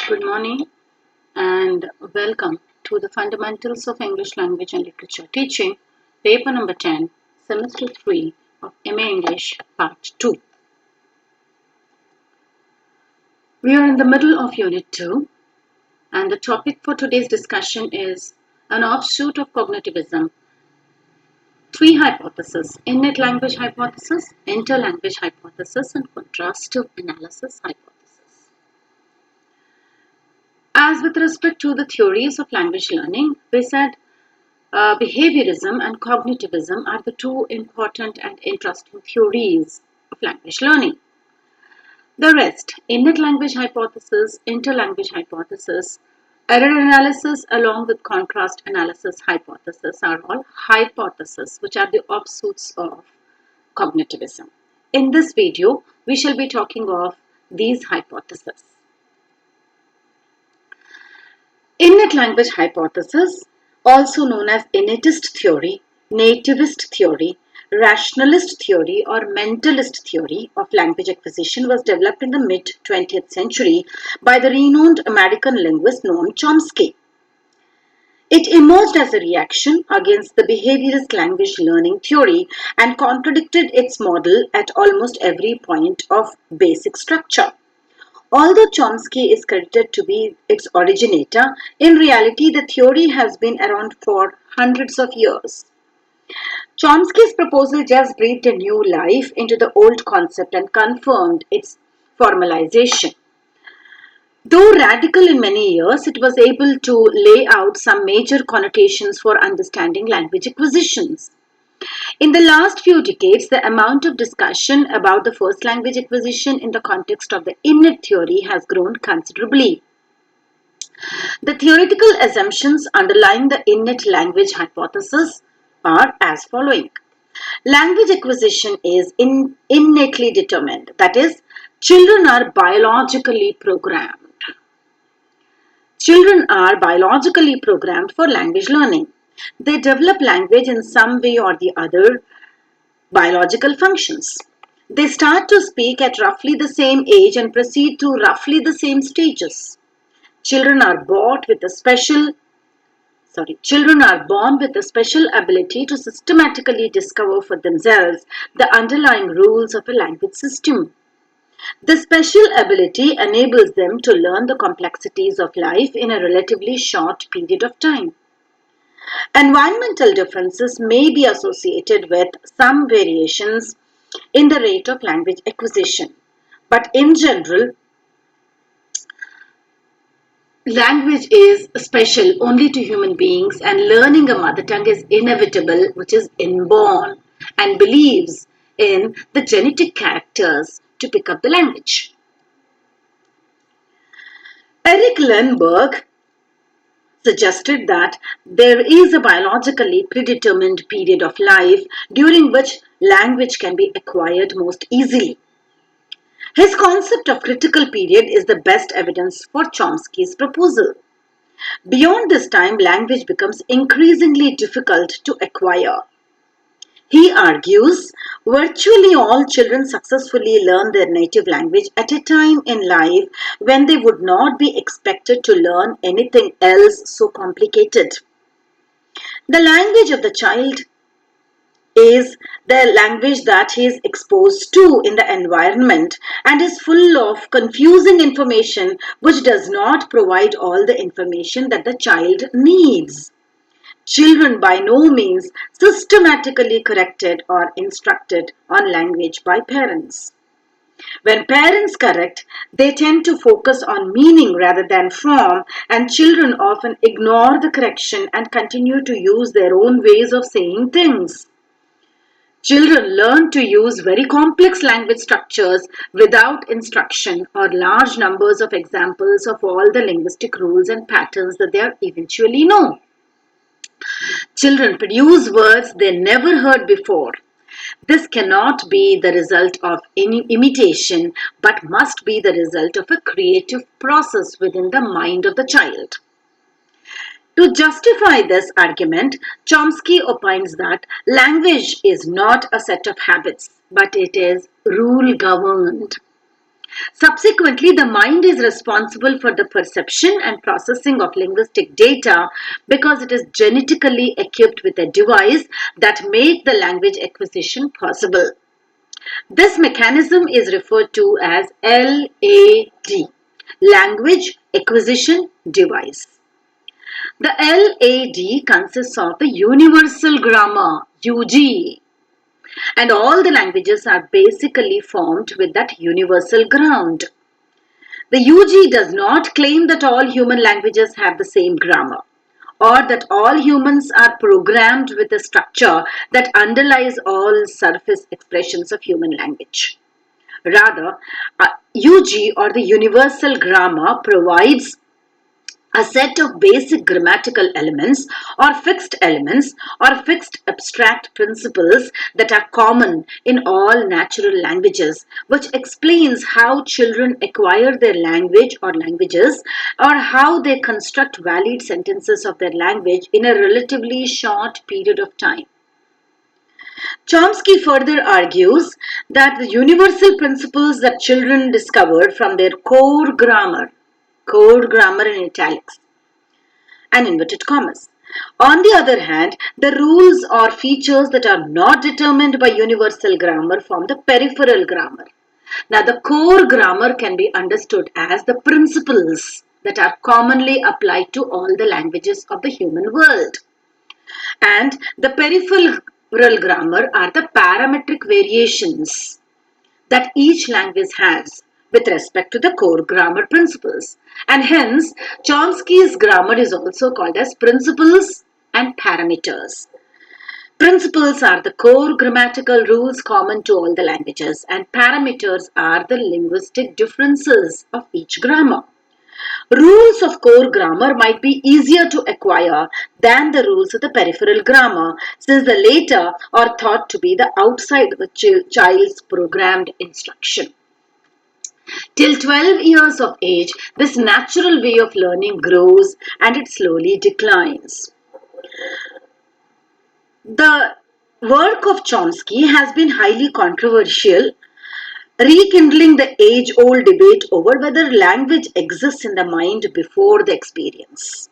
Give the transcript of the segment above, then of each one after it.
Good morning and welcome to the Fundamentals of English Language and Literature Teaching, paper number 10, semester 3 of MA English, part 2. We are in the middle of unit 2 and the topic for today's discussion is an offshoot of cognitivism. Three hypotheses: innate language hypothesis, interlanguage hypothesis, and contrastive analysis hypothesis. As with respect to the theories of language learning, we said behaviorism and cognitivism are the two important and interesting theories of language learning. The rest, innate language hypothesis, interlanguage hypothesis, error analysis along with contrast analysis hypothesis are all hypotheses which are the offshoots of cognitivism. In this video, we shall be talking of these hypotheses. Innate language hypothesis, also known as innatist theory, nativist theory, rationalist theory, or mentalist theory of language acquisition, was developed in the mid-20th century by the renowned American linguist Noam Chomsky. It emerged as a reaction against the behaviorist language learning theory and contradicted its model at almost every point of basic structure. Although Chomsky is credited to be its originator, in reality the theory has been around for hundreds of years. Chomsky's proposal just breathed a new life into the old concept and confirmed its formalization. Though radical in many years, it was able to lay out some major connotations for understanding language acquisitions. In the last few decades, the amount of discussion about the first language acquisition in the context of the innate theory has grown considerably. The theoretical assumptions underlying the innate language hypothesis are as following. Language acquisition is innately determined, that is, children are biologically programmed. Children are biologically programmed for language learning. They develop language in some way or the other biological functions. They start to speak at roughly the same age and proceed to roughly the same stages. Children are born with a special ability to systematically discover for themselves the underlying rules of a language system. The special ability enables them to learn the complexities of life in a relatively short period of time. Environmental differences may be associated with some variations in the rate of language acquisition, but in general, language is special only to human beings, and learning a mother tongue is inevitable, which is inborn, and believes in the genetic characters to pick up the language. Eric Lundberg suggested that there is a biologically predetermined period of life during which language can be acquired most easily. His concept of critical period is the best evidence for Chomsky's proposal. Beyond this time, language becomes increasingly difficult to acquire. He argues virtually all children successfully learn their native language at a time in life when they would not be expected to learn anything else so complicated. The language of the child is the language that he is exposed to in the environment and is full of confusing information which does not provide all the information that the child needs. Children by no means systematically corrected or instructed on language by parents. When parents correct, they tend to focus on meaning rather than form, and children often ignore the correction and continue to use their own ways of saying things. Children learn to use very complex language structures without instruction or large numbers of examples of all the linguistic rules and patterns that they eventually know. Children produce words they never heard before. This cannot be the result of any imitation, but must be the result of a creative process within the mind of the child. To justify this argument, Chomsky opines that language is not a set of habits, but it is rule governed. Subsequently, the mind is responsible for the perception and processing of linguistic data because it is genetically equipped with a device that make the language acquisition possible. This mechanism is referred to as LAD, Language Acquisition Device. The LAD consists of the Universal Grammar, UG, and all the languages are basically formed with that universal ground. The UG does not claim that all human languages have the same grammar or that all humans are programmed with a structure that underlies all surface expressions of human language. Rather, UG or the universal grammar provides a set of basic grammatical elements or fixed abstract principles that are common in all natural languages, which explains how children acquire their language or languages or how they construct valid sentences of their language in a relatively short period of time. Chomsky further argues that the universal principles that children discovered from their core grammar in italics, and inverted commas. On the other hand, the rules or features that are not determined by universal grammar form the peripheral grammar. Now, the core grammar can be understood as the principles that are commonly applied to all the languages of the human world. And the peripheral grammar are the parametric variations that each language has with respect to the core grammar principles. And hence, Chomsky's grammar is also called as principles and parameters. Principles are the core grammatical rules common to all the languages, and parameters are the linguistic differences of each grammar. Rules of core grammar might be easier to acquire than the rules of the peripheral grammar, since the latter are thought to be the outside of the child's programmed instruction. Till 12 years of age, this natural way of learning grows and it slowly declines. The work of Chomsky has been highly controversial, rekindling the age-old debate over whether language exists in the mind before the experience.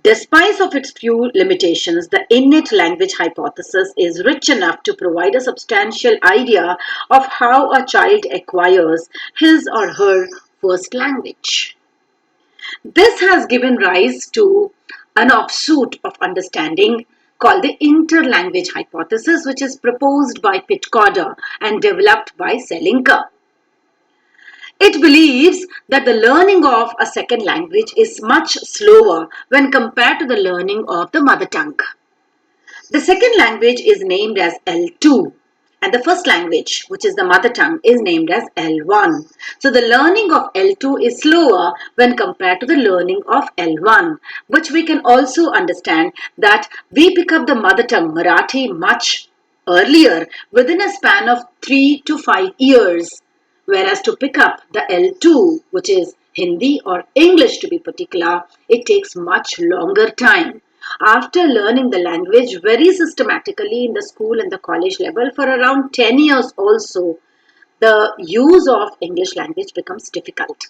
Despite of its few limitations, the innate language hypothesis is rich enough to provide a substantial idea of how a child acquires his or her first language. This has given rise to an offshoot of understanding called the interlanguage hypothesis, which is proposed by Pitcorder and developed by Selinker. It believes that the learning of a second language is much slower when compared to the learning of the mother tongue. The second language is named as L2 and the first language, which is the mother tongue, is named as L1. So the learning of L2 is slower when compared to the learning of L1, which we can also understand that we pick up the mother tongue Marathi much earlier within a span of 3 to 5 years. Whereas to pick up the L2, which is Hindi or English to be particular, it takes much longer time. After learning the language very systematically in the school and the college level for around 10 years also, the use of English language becomes difficult.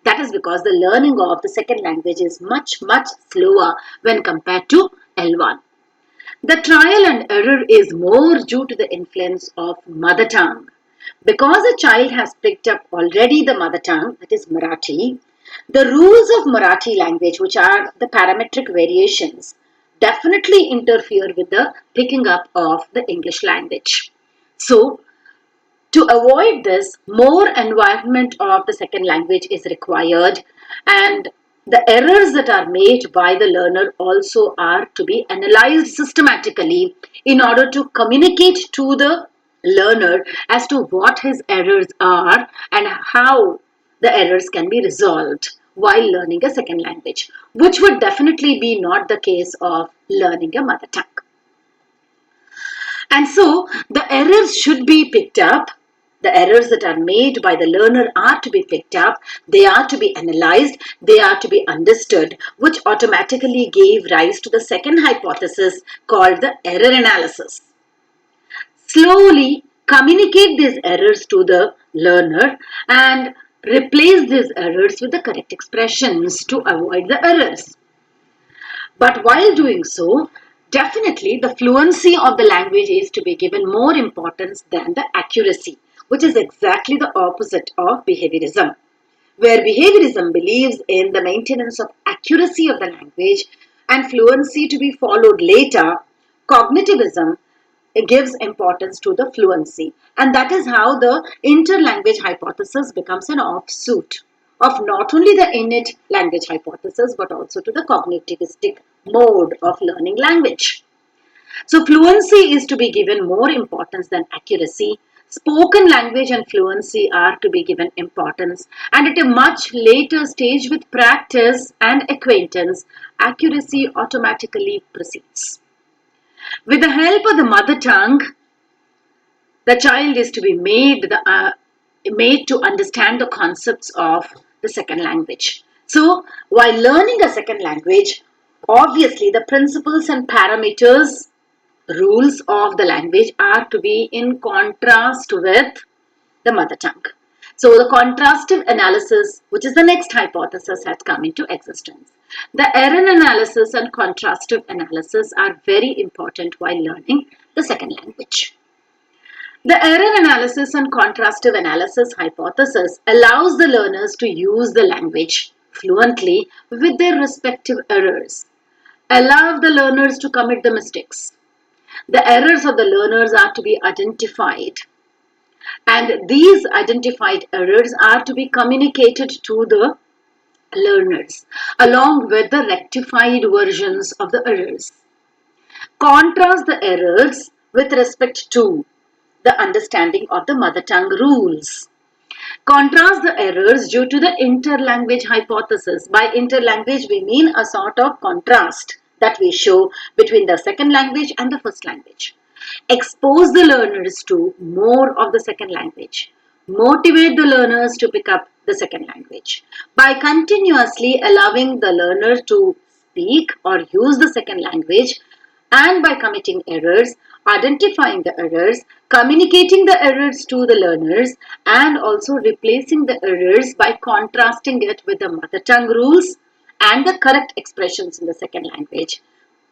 That is because the learning of the second language is much, much slower when compared to L1. The trial and error is more due to the influence of mother tongue. Because a child has picked up already the mother tongue, that is Marathi, the rules of Marathi language, which are the parametric variations, definitely interfere with the picking up of the English language. So, to avoid this, more environment of the second language is required, and the errors that are made by the learner also are to be analyzed systematically in order to communicate to the learner as to what his errors are and how the errors can be resolved while learning a second language, which would definitely be not the case of learning a mother tongue. And so the errors should be picked up. The errors that are made by the learner are to be picked up, they are to be analyzed, they are to be understood, which automatically gave rise to the second hypothesis called the error analysis. Slowly, communicate these errors to the learner and replace these errors with the correct expressions to avoid the errors. But while doing so, definitely the fluency of the language is to be given more importance than the accuracy, which is exactly the opposite of behaviorism. Where behaviorism believes in the maintenance of accuracy of the language and fluency to be followed later, cognitivism gives importance to the fluency. And that is how the interlanguage hypothesis becomes an offshoot of not only the innate language hypothesis but also to the cognitivistic mode of learning language. So fluency is to be given more importance than accuracy. Spoken language and fluency are to be given importance, and at a much later stage with practice and acquaintance, accuracy automatically proceeds. With the help of the mother tongue, the child is to be made to understand the concepts of the second language. So, while learning a second language, obviously the principles and parameters rules of the language are to be in contrast with the mother tongue. So the contrastive analysis, which is the next hypothesis, has come into existence. The error analysis and contrastive analysis are very important while learning the second language. The error analysis and contrastive analysis hypothesis allows the learners to use the language fluently with their respective errors. Allow the learners to commit the mistakes. The errors of the learners are to be identified, and these identified errors are to be communicated to the learners along with the rectified versions of the errors. Contrast the errors with respect to the understanding of the mother tongue rules. Contrast the errors due to the interlanguage hypothesis. By interlanguage, we mean a sort of contrast that we show between the second language and the first language. Expose the learners to more of the second language. Motivate the learners to pick up the second language. By continuously allowing the learner to speak or use the second language, and by committing errors, identifying the errors, communicating the errors to the learners, and also replacing the errors by contrasting it with the mother tongue rules and the correct expressions in the second language.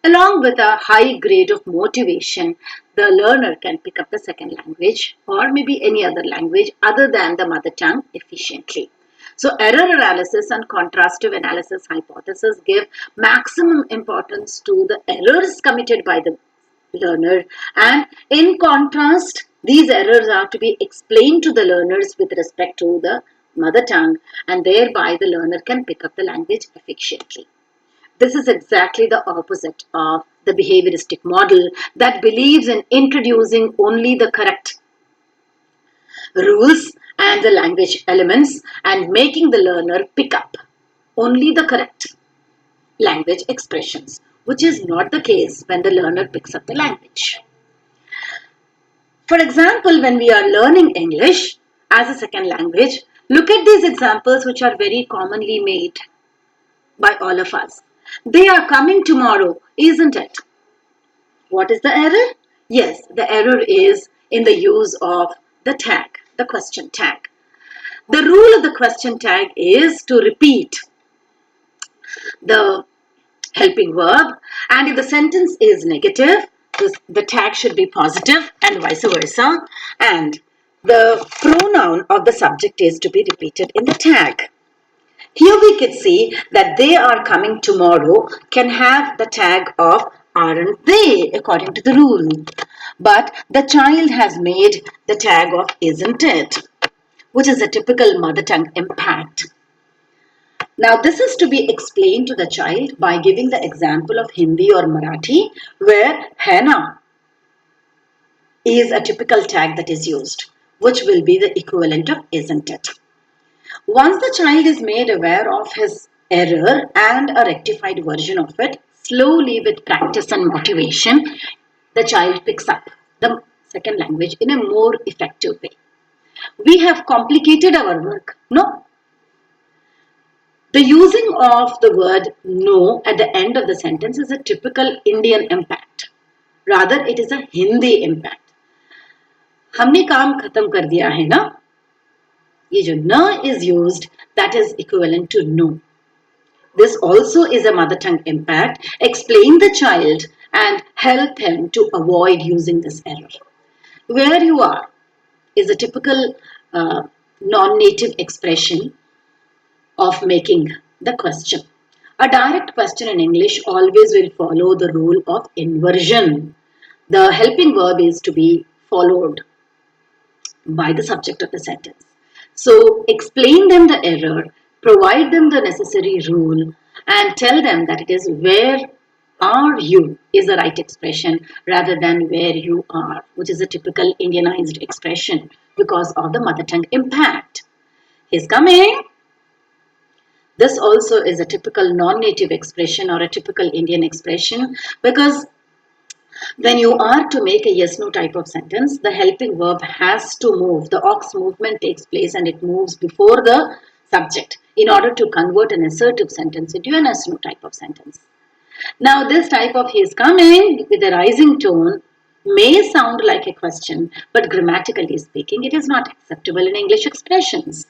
Along with a high grade of motivation, the learner can pick up the second language or maybe any other language other than the mother tongue efficiently. So error analysis and contrastive analysis hypothesis give maximum importance to the errors committed by the learner, and in contrast, these errors are to be explained to the learners with respect to the mother tongue, and thereby the learner can pick up the language efficiently. This is exactly the opposite of the behavioristic model that believes in introducing only the correct rules and the language elements and making the learner pick up only the correct language expressions, which is not the case when the learner picks up the language. For example, when we are learning English as a second language, look at these examples which are very commonly made by all of us. They are coming tomorrow, isn't it? What is the error? Yes, the error is in the use of the tag, the question tag. The rule of the question tag is to repeat the helping verb, and if the sentence is negative, the tag should be positive and vice versa, and the pronoun of the subject is to be repeated in the tag. Here we can see that they are coming tomorrow can have the tag of aren't they according to the rule, but the child has made the tag of isn't it, which is a typical mother tongue impact. Now, this is to be explained to the child by giving the example of Hindi or Marathi, where henna is a typical tag that is used, which will be the equivalent of isn't it. Once the child is made aware of his error and a rectified version of it, slowly with practice and motivation, the child picks up the second language in a more effective way. We have complicated our work. No, the using of the word no at the end of the sentence is a typical Indian impact. Rather, it is a Hindi impact. हमने काम खत्म कर दिया है ना, ये जो न is used, that is equivalent to no. This also is a mother tongue impact. Explain the child and help him to avoid using this error. Where you are is a typical non-native expression of making the question. A direct question in English always will follow the rule of inversion. The helping verb is to be followed by the subject of the sentence. So explain them the error, provide them the necessary rule, and tell them that it is where are you is the right expression rather than where you are, which is a typical Indianized expression because of the mother tongue impact. He's coming. This also is a typical non-native expression or a typical Indian expression because when you are to make a yes no type of sentence, the helping verb has to move. The aux movement takes place and it moves before the subject in order to convert an assertive sentence into an yes no type of sentence. Now, this type of he is coming with a rising tone may sound like a question, but grammatically speaking, it is not acceptable in English expressions.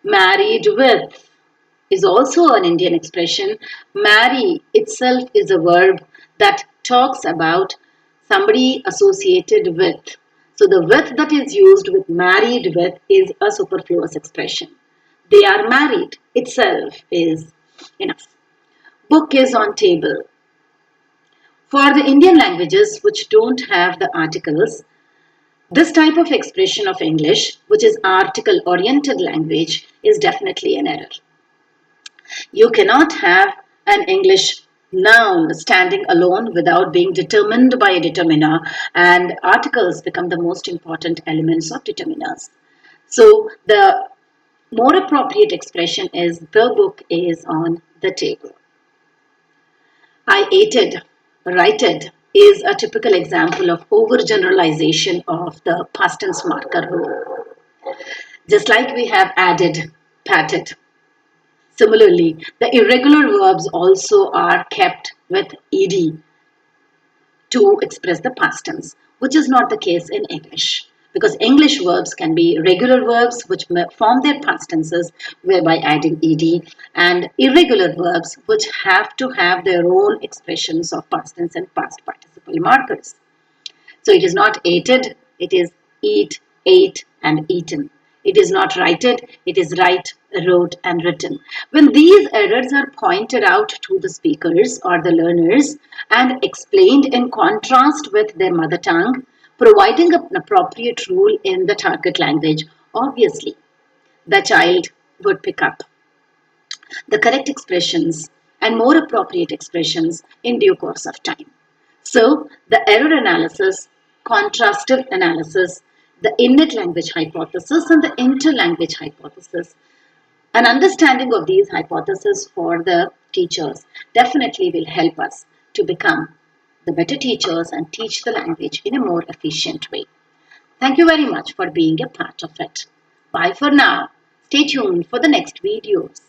Married with is also an Indian expression. Marry itself is a verb that talks about somebody associated with. So the with that is used with married with is a superfluous expression. They are married itself is enough. Book is on table. For the Indian languages which don't have the articles, this type of expression of English, which is article oriented language, is definitely an error. You cannot have an English noun standing alone without being determined by a determiner, and articles become the most important elements of determiners. So, the more appropriate expression is the book is on the table. I ated, righted is a typical example of overgeneralization of the past tense marker rule. Just like we have added, patted. Similarly, the irregular verbs also are kept with ed to express the past tense, which is not the case in English. Because English verbs can be regular verbs which form their past tenses whereby adding ed, and irregular verbs which have to have their own expressions of past tense and past participle markers. So it is not ated, it is eat, ate, and eaten. It is not righted, it is write, wrote, and written. When these errors are pointed out to the speakers or the learners and explained in contrast with their mother tongue, providing an appropriate rule in the target language, obviously the child would pick up the correct expressions and more appropriate expressions in due course of time. So, the error analysis, contrastive analysis, the innate language hypothesis, and the interlanguage hypothesis, an understanding of these hypotheses for the teachers definitely will help us to become the better teachers and teach the language in a more efficient way. Thank you very much for being a part of it. Bye for now. Stay tuned for the next videos.